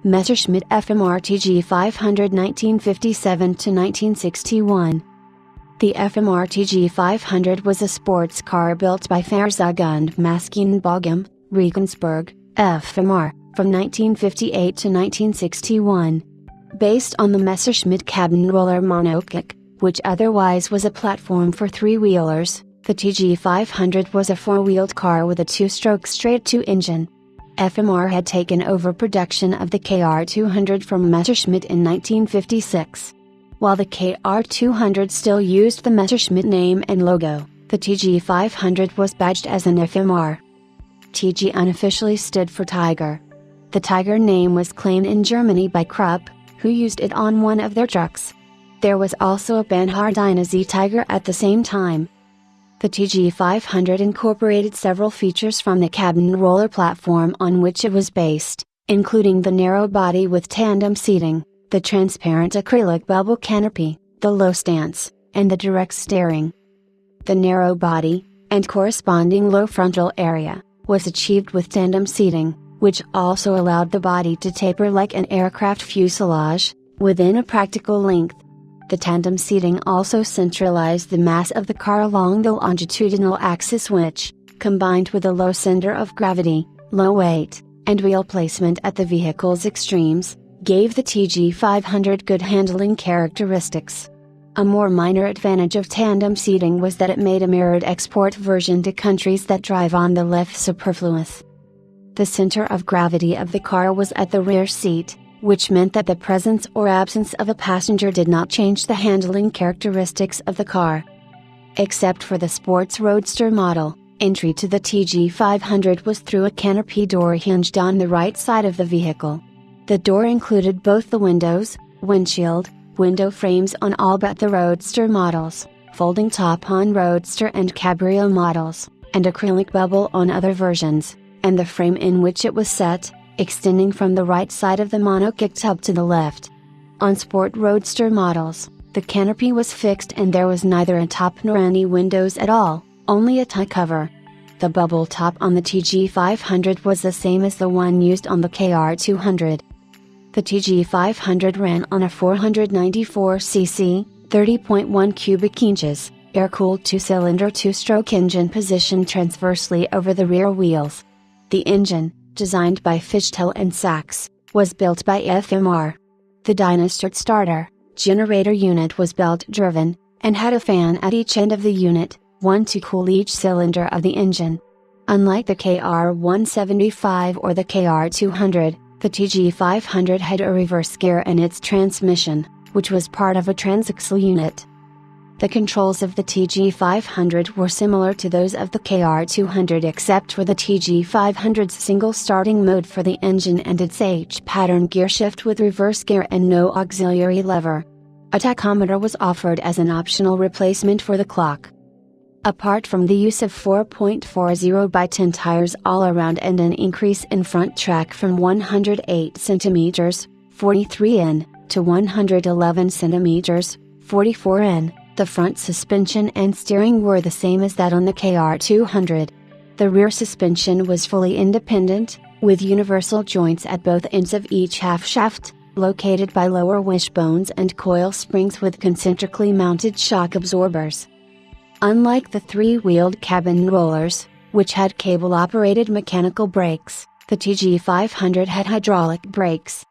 Messerschmitt FMR Tg500 1957–1961. The FMR Tg500 was a sports car built by Fahrzeug und Maschinenbauamt, Regensburg, FMR, from 1958 to 1961. Based on the Messerschmitt cabin roller monocoque, which otherwise was a platform for three-wheelers, the Tg500 was a four-wheeled car with a two-stroke straight-two engine. FMR had taken over production of the KR200 from Messerschmitt in 1956. While the KR200 still used the Messerschmitt name and logo, the Tg500 was badged as an FMR. TG unofficially stood for Tiger. The Tiger name was claimed in Germany by Krupp, who used it on one of their trucks. There was also a Bernhardiner Z Tiger at the same time. The Tg500 incorporated several features from the cabin roller platform on which it was based, including the narrow body with tandem seating, the transparent acrylic bubble canopy, the low stance, and the direct steering. The narrow body, and corresponding low frontal area, was achieved with tandem seating, which also allowed the body to taper like an aircraft fuselage, within a practical length. The tandem seating also centralized the mass of the car along the longitudinal axis which, combined with a low center of gravity, low weight, and wheel placement at the vehicle's extremes, gave the Tg500 good handling characteristics. A more minor advantage of tandem seating was that it made a mirrored export version to countries that drive on the left superfluous. The center of gravity of the car was at the rear seat, which meant that the presence or absence of a passenger did not change the handling characteristics of the car. Except for the sports roadster model, entry to the Tg500 was through a canopy door hinged on the right side of the vehicle. The door included both the windows, windshield, window frames on all but the roadster models, folding top on roadster and cabrio models, and acrylic bubble on other versions, and the frame in which it was set, extending from the right side of the monocoque tub to the left. On sport roadster models, the canopy was fixed and there was neither a top nor any windows at all, only a tie cover. The bubble top on the Tg500 was the same as the one used on the KR200. The Tg500 ran on a 494cc, 30.1 cubic inches, air-cooled two-cylinder two-stroke engine positioned transversely over the rear wheels. The engine, designed by Fichtel and Sachs, was built by FMR. The Dynastart starter, generator unit was belt-driven, and had a fan at each end of the unit, one to cool each cylinder of the engine. Unlike the KR175 or the KR200, the Tg500 had a reverse gear in its transmission, which was part of a transaxle unit. The controls of the Tg500 were similar to those of the KR200 except for the Tg500's single starting mode for the engine and its H-pattern gearshift with reverse gear and no auxiliary lever. A tachometer was offered as an optional replacement for the clock. Apart from the use of 4.40x10 tires all around and an increase in front track from 108 cm, 43 in, to 111 cm, 44 in, the front suspension and steering were the same as that on the KR200. The rear suspension was fully independent, with universal joints at both ends of each half shaft, located by lower wishbones and coil springs with concentrically mounted shock absorbers. Unlike the three-wheeled cabin rollers, which had cable-operated mechanical brakes, the Tg500 had hydraulic brakes.